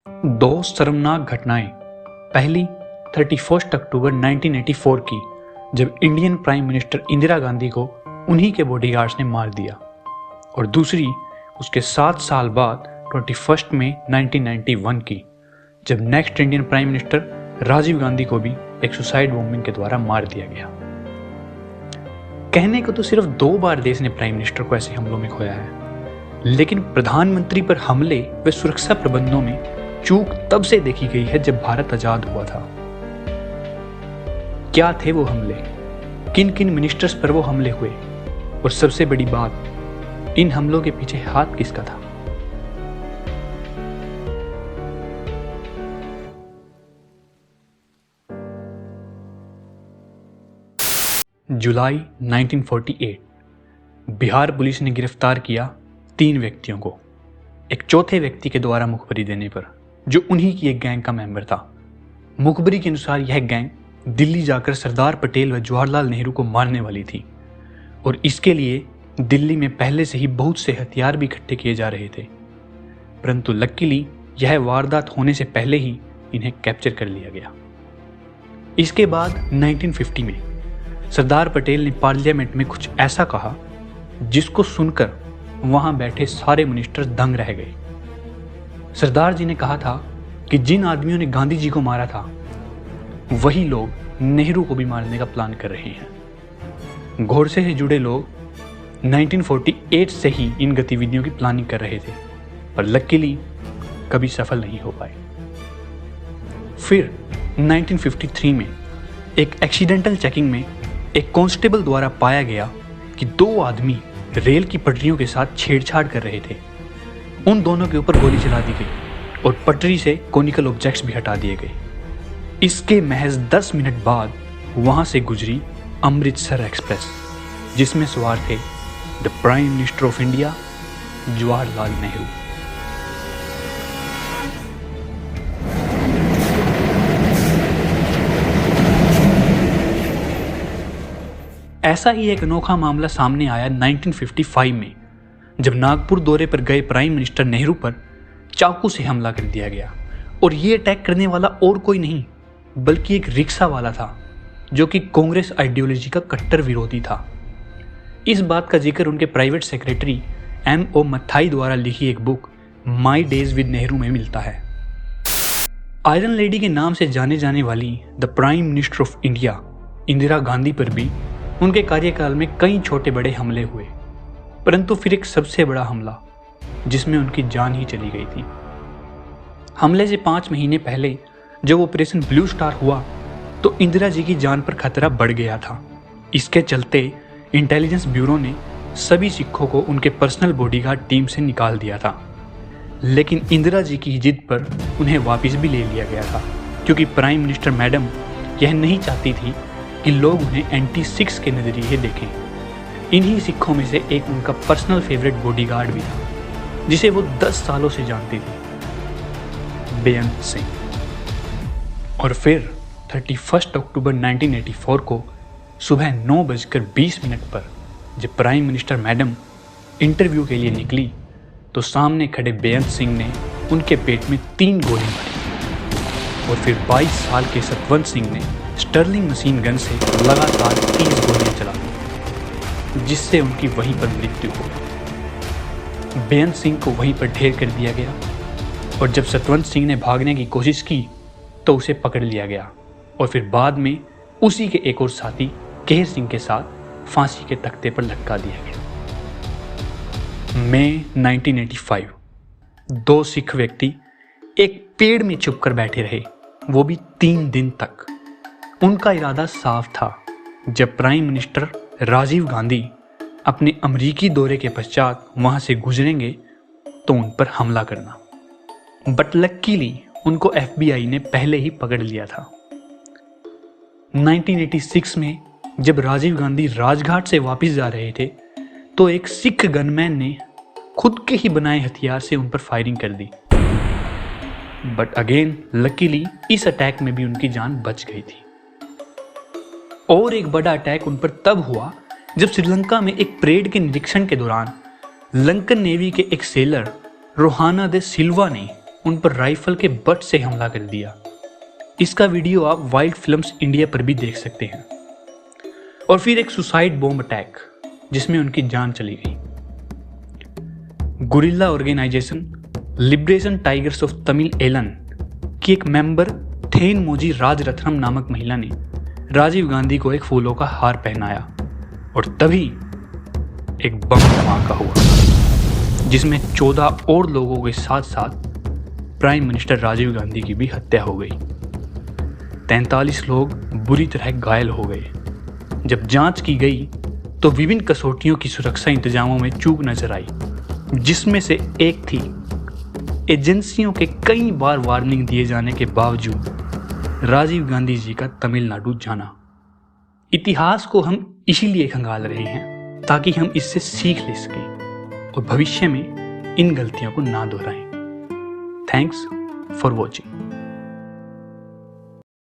दो शर्मनाक घटनाएं। पहली 31 अक्टूबर 1984 की, जब Indian prime minister Indira Gandhi को उन्हीं के बॉडीगार्ड्स ने मार दिया, और दूसरी उसके 7 साल बाद 21 मई 1991 की, जब next Indian prime minister Rajiv Gandhi को भी एक सुसाइड बॉम्बिंग के द्वारा मार दिया गया। कहने को तो सिर्फ 2 बार देश ने प्राइम मिनिस्टर को ऐसे हमलों में खोया है, लेकिन प्रधानमंत्री पर हमले व सुरक्षा प्रबंधों में चूक तब से देखी गई है जब भारत आजाद हुआ था। क्या थे वो हमले, किन किन मिनिस्टर्स पर वो हमले हुए, और सबसे बड़ी बात, इन हमलों के पीछे हाथ किसका था? जुलाई 1948 बिहार पुलिस ने गिरफ्तार किया 3 व्यक्तियों को, एक चौथे व्यक्ति के द्वारा मुखबरी देने पर, जो उन्हीं की एक गैंग का मेंबर था। मुखबरी के अनुसार यह गैंग दिल्ली जाकर सरदार पटेल व जवाहरलाल नेहरू को मारने वाली थी, और इसके लिए दिल्ली में पहले से ही बहुत से हथियार भी इकट्ठे किए जा रहे थे। परंतु लकीली यह वारदात होने से पहले ही इन्हें कैप्चर कर लिया गया। इसके बाद 1950 में सरदार पटेल ने पार्लियामेंट में कुछ ऐसा कहा जिसको सुनकर वहां बैठे सारे मिनिस्टर दंग रह गए। सरदार जी ने कहा था कि जिन आदमियों ने गांधी जी को मारा था, वही लोग नेहरू को भी मारने का प्लान कर रहे हैं। गोडसे से जुड़े लोग 1948 से ही इन गतिविधियों की प्लानिंग कर रहे थे, पर लकीली कभी सफल नहीं हो पाए। फिर 1953 में एक एक्सीडेंटल चेकिंग में एक कांस्टेबल द्वारा पाया गया कि 2 आदमी रेल की पटरियों के साथ छेड़छाड़ कर रहे थे। उन दोनों के ऊपर गोली चला दी गई और पटरी से कॉनिकल ऑब्जेक्ट्स भी हटा दिए गए। इसके महज 10 मिनट बाद वहां से गुजरी अमृतसर एक्सप्रेस, जिसमें सवार थे the prime minister of India Jawaharlal Nehru. ऐसा ही एक अनोखा मामला सामने आया 1955 में, जब नागपुर दौरे पर गए प्राइम मिनिस्टर नेहरू पर चाकू से हमला कर दिया गया। और ये अटैक करने वाला और कोई नहीं बल्कि एक रिक्शा वाला था, जो कि कांग्रेस आइडियोलॉजी का कट्टर विरोधी था। इस बात का जिक्र उनके प्राइवेट सेक्रेटरी M.O. मथाई द्वारा लिखी एक book my days with Nehru में मिलता है। आयरन लेडी के नाम से जाने जाने वाली the prime minister of India Indira Gandhi पर भी उनके कार्यकाल में कई छोटे बड़े हमले हुए, परंतु फिर एक सबसे बड़ा हमला जिसमें उनकी जान ही चली गई थी। हमले से 5 महीने पहले जब ऑपरेशन ब्लू स्टार हुआ तो इंदिरा जी की जान पर खतरा बढ़ गया था। इसके चलते इंटेलिजेंस ब्यूरो ने सभी सिखों को उनके पर्सनल बॉडीगार्ड टीम से निकाल दिया था, लेकिन इंदिरा जी की जिद पर उन्हें वापस भी ले लिया गया था, क्योंकि प्राइम मिनिस्टर मैडम यह नहीं चाहती थी कि लोग उन्हें एंटी सिख्स के नजरिए देखें। इन्हीं सिखों में से एक उनका पर्सनल फेवरेट बॉडीगार्ड भी था, जिसे वो 10 सालों से जानती थी, बेअंत सिंह। और फिर 31 अक्टूबर 1984 को सुबह 9:20 पर जब प्राइम मिनिस्टर मैडम इंटरव्यू के लिए निकली, तो सामने खड़े बेअंत सिंह ने उनके पेट में 3 गोली मारी, और फिर 22 साल के सतवंत सिंह ने स्टर्लिंग मशीन गन से लगातार 30 गोलियां चला दी, जिससे उनकी वहीं पर मृत्यु हो गई। बेअंत सिंह को वहीं पर ढेर कर दिया गया, और जब सतवंत सिंह ने भागने की कोशिश की तो उसे पकड़ लिया गया, और फिर बाद में उसी के एक और साथी केहर सिंह के साथ फांसी के तख्ते पर लटका दिया गया। मई 1985 2 सिख व्यक्ति एक पेड़ में छुपकर बैठे रहे, वो भी 3 दिन तक। उनका इरादा साफ था, जब प्राइम मिनिस्टर राजीव गांधी अपने अमेरिकी दौरे के पश्चात वहां से गुजरेंगे तो उन पर हमला करना। बट लकीली उनको FBI ने पहले ही पकड़ लिया था। 1986 में जब राजीव गांधी राजघाट से वापस जा रहे थे, तो एक सिख गनमैन ने खुद के ही बनाए हथियार से उन पर फायरिंग कर दी। बट अगेन लकीली इस अटैक में भी उनकी जान बच गई थी। और एक बड़ा अटैक उन पर तब हुआ जब श्रीलंका में एक परेड के निरीक्षण के दौरान लंकन नेवी के एक सेलर रोहाना दे सिल्वा ने उन पर राइफल के बट से हमला कर दिया। इसका वीडियो आप वाइल्ड फिल्म्स इंडिया पर भी देख सकते हैं। और फिर एक सुसाइड बॉम्ब अटैक जिसमें उनकी जान चली गई। Guerrilla organization liberation tigers of Tamil Eelam की एक मेंबर थेन मोजी राजरत्नम नामक महिला ने राजीव गांधी को एक फूलों का हार पहनाया और तभी एक बम धमाका हुआ जिसमें 14 और लोगों के साथ साथ प्राइम मिनिस्टर राजीव गांधी की भी हत्या हो गई। 43 लोग बुरी तरह घायल हो गए। जब जांच की गई तो विभिन्न कसौटियों की सुरक्षा इंतजामों में चूक नजर आई, जिसमें से एक थी एजेंसियों के कई बार वार्निंग दिए जाने के बावजूद राजीव गांधी जी का तमिलनाडु जाना। इतिहास को हम इसीलिए खंगाल रहे हैं ताकि हम इससे सीख ले सकें और भविष्य में इन गलतियों को ना दोहराएं। Thanks for watching.